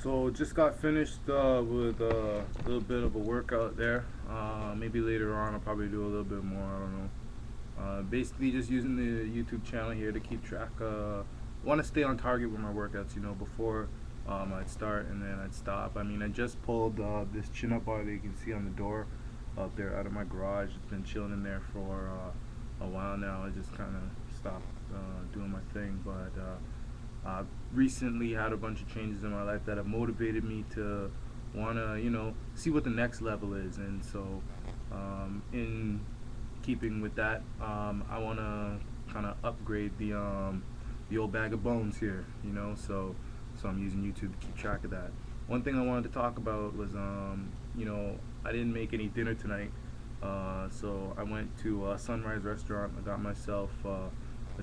So just got finished with a little bit of a workout there. Maybe later on I'll probably do a little bit more. I don't know. Basically just using the YouTube channel here to keep track. Want to stay on target with my workouts. Before I'd start and then I'd stop. I mean, I just pulled this chin-up bar that you can see on the door up there out of my garage. It's been chilling in there for a while now. I just kind of stopped doing my thing, but recently had a bunch of changes in my life that have motivated me to want to, see what the next level is. And so, in keeping with that, I want to kind of upgrade the old bag of bones here, so I'm using YouTube to keep track of that. One thing I wanted to talk about was, I didn't make any dinner tonight, so I went to a Sunrise restaurant. I got myself a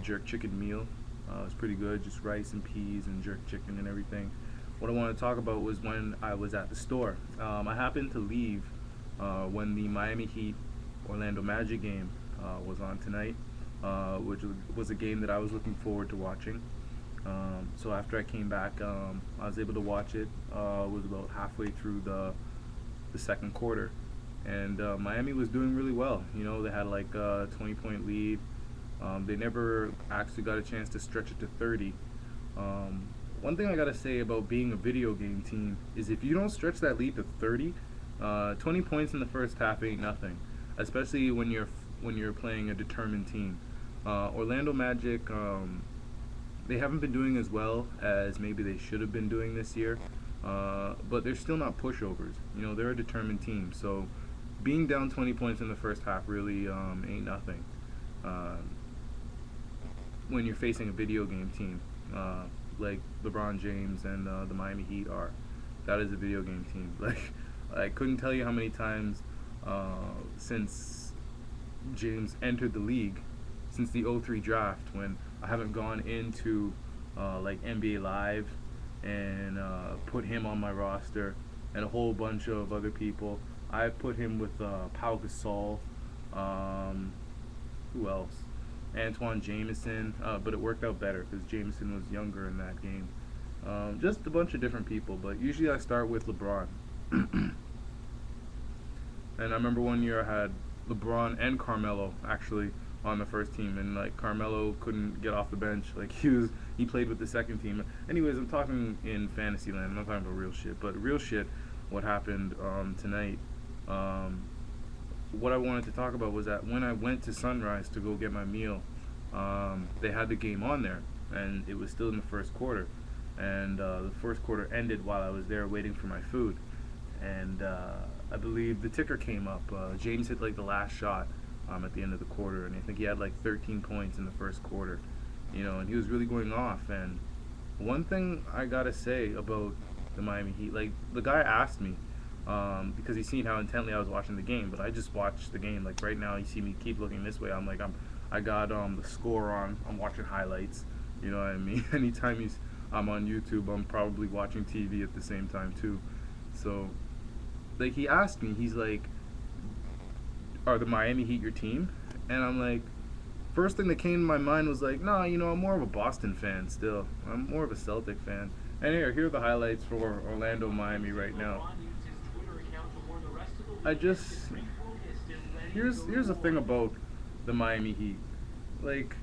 jerk chicken meal. It was pretty good, just rice and peas and jerk chicken and everything. What I wanted to talk about was when I was at the store. I happened to leave when the Miami Heat Orlando Magic game was on tonight, which was a game that I was looking forward to watching. So after I came back, I was able to watch it. It was about halfway through the second quarter, and Miami was doing really well. They had like a 20-point lead. They never actually got a chance to stretch it to 30. One thing I gotta say about being a video game team is if you don't stretch that lead to 30, 20 points in the first half ain't nothing, especially when you're playing a determined team. Orlando Magic, they haven't been doing as well as maybe they should have been doing this year, but they're still not pushovers. They're a determined team, so being down 20 points in the first half really ain't nothing. When you're facing a video game team like LeBron James and the Miami Heat are, that is a video game team. Like, I couldn't tell you how many times since James entered the league, since the '03 draft, when I haven't gone into like NBA Live and put him on my roster and a whole bunch of other people. I put him with Pau Gasol. Who else? Antoine Jameson, but it worked out better because Jameson was younger in that game. Just a bunch of different people, but usually I start with LeBron. And I remember one year I had LeBron and Carmelo actually on the first team, and like Carmelo couldn't get off the bench. Like he played with the second team. Anyways, I'm talking in fantasy land. I'm not talking about real shit, but real shit. What happened tonight? What I wanted to talk about was that when I went to Sunrise to go get my meal, they had the game on there, and it was still in the first quarter. And the first quarter ended while I was there waiting for my food. And I believe the ticker came up. James hit like the last shot at the end of the quarter, and I think he had like 13 points in the first quarter. And he was really going off. And one thing I gotta say about the Miami Heat, like the guy asked me, because he's seen how intently I was watching the game, but I just watched the game. Like right now, you see me keep looking this way. I got the score on. I'm watching highlights. You know what I mean? Anytime I'm on YouTube, I'm probably watching TV at the same time too. So, like he asked me, he's like, "Are the Miami Heat your team?" And I'm like, first thing that came to my mind was like, "Nah, I'm more of a Boston fan still. I'm more of a Celtic fan." And here are the highlights for Orlando Miami right now. I just here's the thing about the Miami Heat. Like,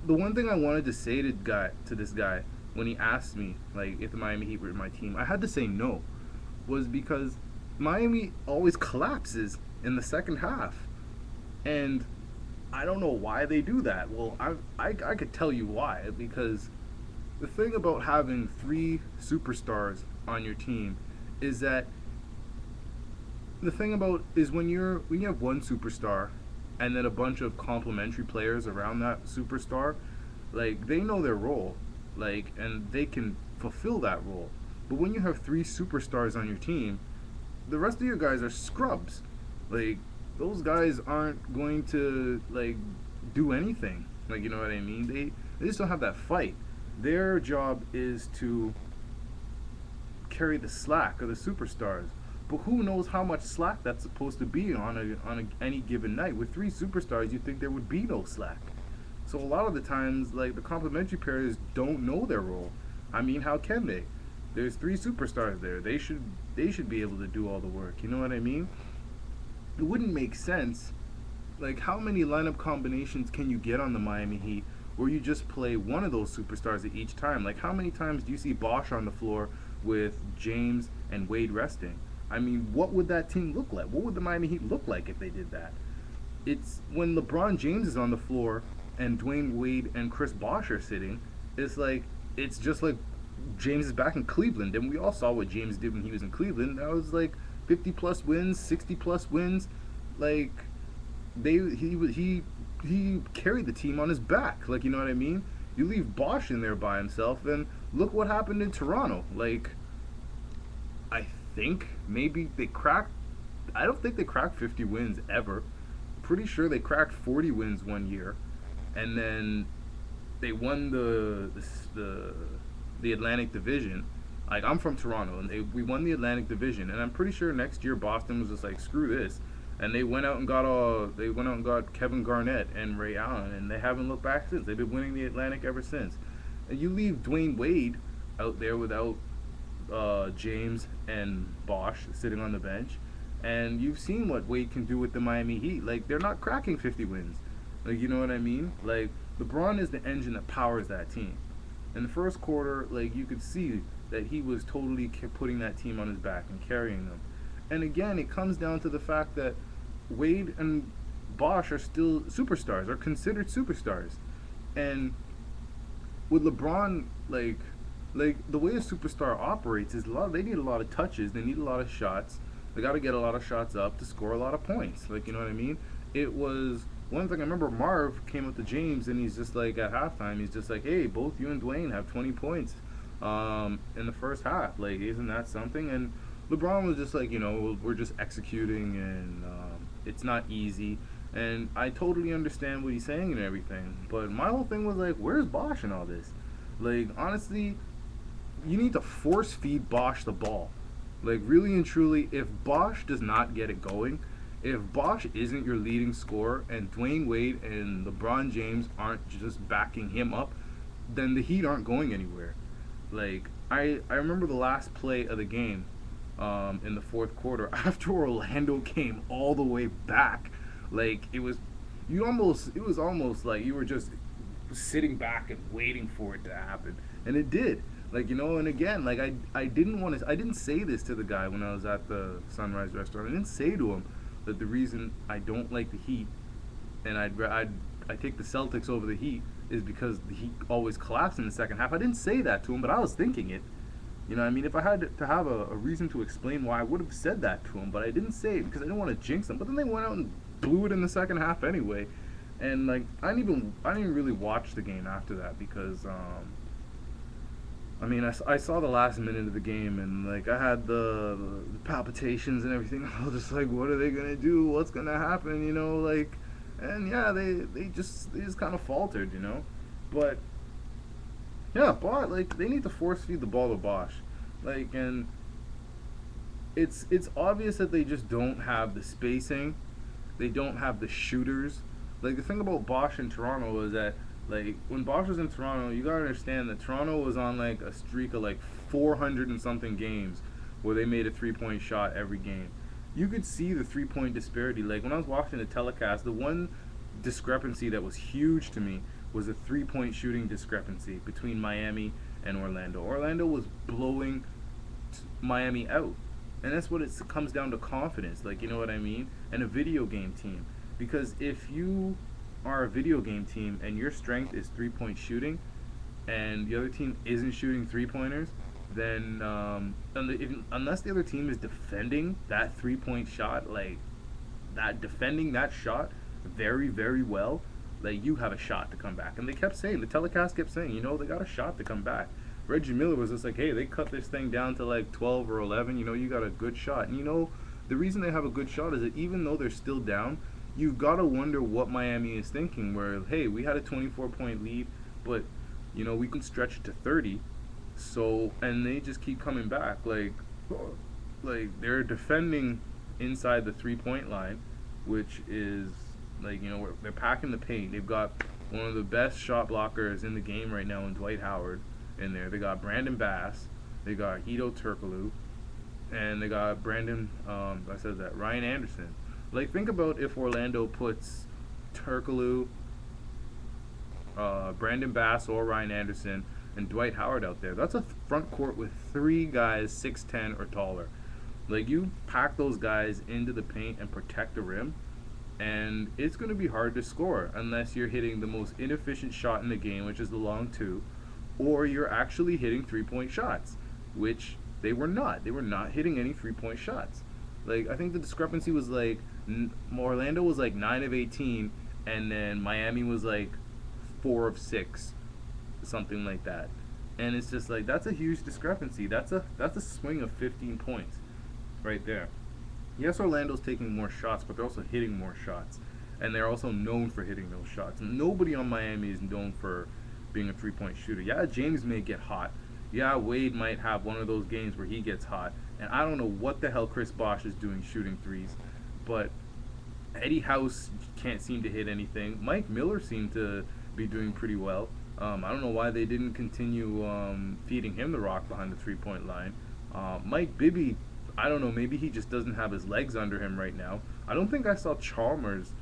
the one thing I wanted to say to this guy when he asked me like if the Miami Heat were my team, I had to say no, was because Miami always collapses in the second half, and I don't know why they do that. Well, I could tell you why, because the thing about having three superstars on your team is that the thing about is when you have one superstar and then a bunch of complementary players around that superstar, like they know their role, like, and they can fulfill that role. But when you have three superstars on your team, the rest of your guys are scrubs. Like, those guys aren't going to like do anything. Like, you know what I mean? They just don't have that fight. Their job is to carry the slack of the superstars. But who knows how much slack that's supposed to be on any given night? With three superstars, you'd think there would be no slack. So a lot of the times, like the complementary players don't know their role. I mean, how can they? There's three superstars there. They should be able to do all the work. You know what I mean? It wouldn't make sense. Like, how many lineup combinations can you get on the Miami Heat where you just play one of those superstars at each time? Like, how many times do you see Bosch on the floor with James and Wade resting? I mean, what would that team look like? What would the Miami Heat look like if they did that? It's when LeBron James is on the floor and Dwayne Wade and Chris Bosh are sitting. It's just like James is back in Cleveland, and we all saw what James did when he was in Cleveland. That was like 50 plus wins, 60 plus wins. Like he carried the team on his back. Like, you know what I mean? You leave Bosh in there by himself, and look what happened in Toronto. Like, I think maybe they cracked. I don't think they cracked 50 wins ever. Pretty sure they cracked 40 wins one year, and then they won the Atlantic Division. Like, I'm from Toronto, and we won the Atlantic Division, and I'm pretty sure next year Boston was just like, screw this, and they went out and got Kevin Garnett and Ray Allen, and they haven't looked back since. They've been winning the Atlantic ever since. And you leave Dwayne Wade out there without James and Bosh sitting on the bench, and you've seen what Wade can do with the Miami Heat. Like, they're not cracking 50 wins. Like, you know what I mean? Like, LeBron is the engine that powers that team. In the first quarter, like, you could see that he was totally putting that team on his back and carrying them. And again, it comes down to the fact that Wade and Bosh are still superstars, are considered superstars. And with LeBron, like the way a superstar operates is they need a lot of touches, they need a lot of shots, they got to get a lot of shots up to score a lot of points. Like, you know what I mean? It was one thing. I remember Marv came up to James, and he's just like, at halftime, he's just like, hey, both you and Dwayne have 20 points in the first half. Like, isn't that something? And LeBron was just like, we're just executing, and it's not easy. And I totally understand what he's saying and everything. But my whole thing was like, where's Bosh in all this? Like, honestly, you need to force feed Bosh the ball. Like, really and truly, if Bosh does not get it going, if Bosh isn't your leading scorer and Dwayne Wade and LeBron James aren't just backing him up, then the Heat aren't going anywhere. Like, I remember the last play of the game in the fourth quarter after Orlando came all the way back. Like, it was almost like you were just sitting back and waiting for it to happen, and it did. Like, and again, like, I didn't say this to the guy when I was at the Sunrise restaurant. I didn't say to him that the reason I don't like the Heat and I take the Celtics over the Heat is because the Heat always collapse in the second half. I didn't say that to him, but I was thinking it. You know what I mean? If I had to have a reason to explain why, I would have said that to him, but I didn't say it because I didn't want to jinx them. But then they went out and blew it in the second half anyway. And, like, I didn't even really watch the game after that because I saw the last minute of the game, and, like, I had the palpitations and everything. I was just like, what are they gonna do? What's gonna happen? Like, and yeah, they just kind of faltered, But yeah, like, they need to force feed the ball to Bosh, like, and it's obvious that they just don't have the spacing, they don't have the shooters. Like, the thing about Bosh in Toronto is that, like, when Bosh was in Toronto, you gotta understand that Toronto was on, like, a streak of, like, 400 and something games where they made a 3-point shot every game. You could see the 3-point disparity. Like, when I was watching the telecast, the one discrepancy that was huge to me was a 3-point shooting discrepancy between Miami and Orlando. Orlando was blowing Miami out. And that's what it comes down to, confidence. Like, you know what I mean? And a video game team. Because if you are a video game team and your strength is 3-point shooting and the other team isn't shooting 3-pointers, then unless the other team is defending that 3-point shot, like, defending that shot very, very well, like, you have a shot to come back. And they kept saying, the telecast kept saying, they got a shot to come back. Reggie Miller was just like, hey, they cut this thing down to like 12 or 11, you got a good shot. And the reason they have a good shot is that even though they're still down, you've got to wonder what Miami is thinking, where, hey, we had a 24-point lead, but, we can stretch it to 30, and they just keep coming back. Like, they're defending inside the 3-point line, which is, like, they're packing the paint. They've got one of the best shot blockers in the game right now in Dwight Howard. in there. They got Brandon Bass, they got Hedo Turkoglu, and they got Ryan Anderson. Like, think about if Orlando puts Turkoglu, Brandon Bass, or Ryan Anderson, and Dwight Howard out there. That's a front court with three guys 6'10" or taller. Like, you pack those guys into the paint and protect the rim, and it's going to be hard to score unless you're hitting the most inefficient shot in the game, which is the long two, or you're actually hitting three-point shots, which they were not. They were not hitting any three-point shots. Like, I think the discrepancy was like Orlando was like 9 of 18, and then Miami was like 4 of 6, something like that. And it's just like, that's a huge discrepancy. That's a swing of 15 points right there. Yes, Orlando's taking more shots, but they're also hitting more shots, and they're also known for hitting those shots. Nobody on Miami is known for being a three-point shooter. Yeah, James may get hot. Yeah, Wade might have one of those games where he gets hot, and I don't know what the hell Chris Bosh is doing shooting threes, but Eddie House can't seem to hit anything. Mike Miller seemed to be doing pretty well. I don't know why they didn't continue feeding him the rock behind the three-point line. Mike Bibby, I don't know, maybe he just doesn't have his legs under him right now. I don't think I saw Chalmers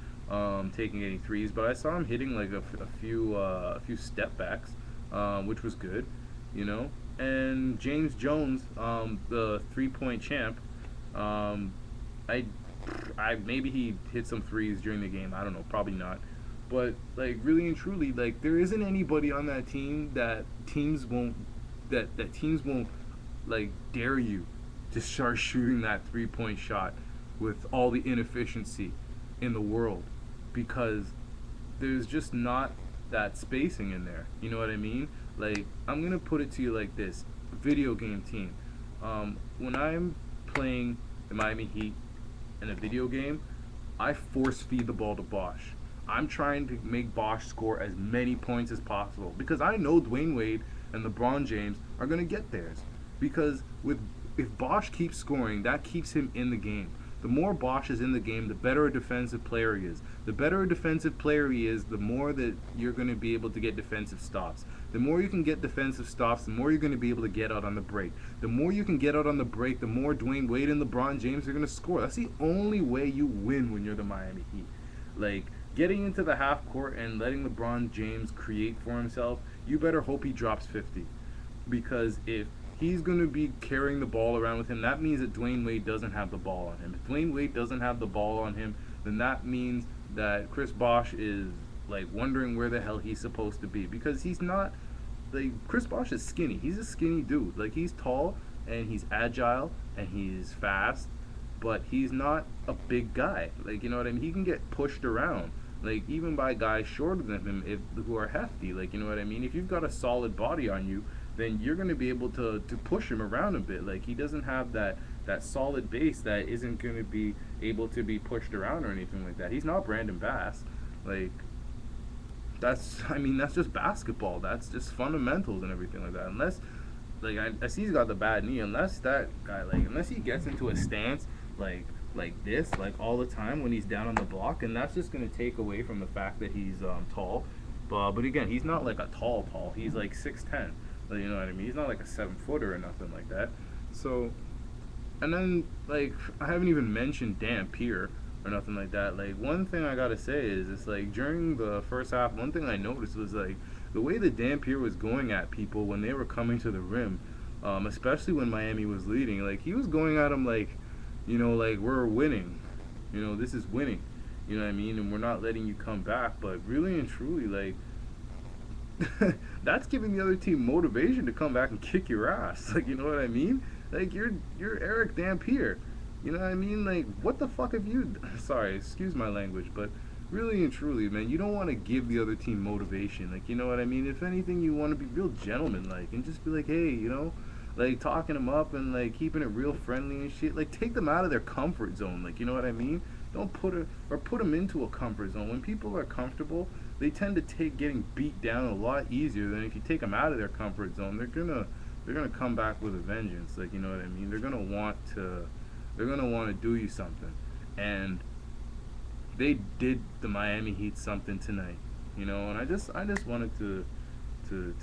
taking any threes, but I saw him hitting like a few step backs, which was good, you know. And James Jones, the three-point champ, maybe he hit some threes during the game. I don't know, probably not. But like, really and truly, like, there isn't anybody on that team that teams won't like dare you to start shooting that three-point shot with all the inefficiency in the world, because there's just not that spacing in there. You know what I mean? Like, I'm gonna put it to you like this: video game team. When I'm playing the Miami Heat in a video game, I force feed the ball to Bosh. I'm trying to make Bosh score as many points as possible, because I know Dwayne Wade and LeBron James are gonna get theirs. Because if Bosh keeps scoring, that keeps him in the game. The more Bosh is in the game, the better a defensive player he is. The better a defensive player he is, the more that you're going to be able to get defensive stops. The more you can get defensive stops, the more you're going to be able to get out on the break. The more you can get out on the break, the more Dwayne Wade and LeBron James are going to score. That's the only way you win when you're the Miami Heat. Like, getting into the half court and letting LeBron James create for himself, you better hope he drops 50. Because if he's going to be carrying the ball around with him, that means that Dwayne Wade doesn't have the ball on him. If Dwayne Wade doesn't have the ball on him, then that means that Chris Bosh is like wondering where the hell he's supposed to be, because he's not, like, Chris Bosh is skinny. He's a skinny dude. Like, he's tall and he's agile and he's fast, but he's not a big guy. Like, you know what I mean? He can get pushed around, like, even by guys shorter than him who are hefty. Like, you know what I mean? If you've got a solid body on you, then you're going to be able to push him around a bit. Like, he doesn't have that solid base that isn't going to be able to be pushed around or anything like that. He's not Brandon Bass. Like, that's just basketball. That's just fundamentals and everything like that. Unless, like, I see he's got the bad knee. Unless that guy, like, unless he gets into a stance like this, like, all the time when he's down on the block, and that's just going to take away from the fact that he's tall. But again, he's not like a tall. He's like 6'10". You know what I mean? He's not like a 7-footer or nothing like that. So, and then, like, I haven't even mentioned Dampier or nothing like that. Like, one thing I gotta say is, it's like, during the first half, one thing I noticed was, like, the way that Dampier was going at people when they were coming to the rim, especially when Miami was leading. Like, he was going at them like, you know, like, we're winning. You know, this is winning. You know what I mean? And we're not letting you come back. But really and truly, like, that's giving the other team motivation to come back and kick your ass. Like, you know what I mean? Like, you're Eric Dampier. You know what I mean? Like, what the fuck have you... Sorry, excuse my language, but really and truly, man, you don't want to give the other team motivation. Like, you know what I mean? If anything, you want to be real gentleman-like and just be like, hey, you know, like, talking them up and, like, keeping it real friendly and shit. Like, take them out of their comfort zone. Like, you know what I mean? Don't put them into a comfort zone. When people are comfortable, they tend to take getting beat down a lot easier than if you take them out of their comfort zone. They're gonna come back with a vengeance. Like, you know what I mean? They're gonna want to do you something, and they did the Miami Heat something tonight. You know, and I just wanted to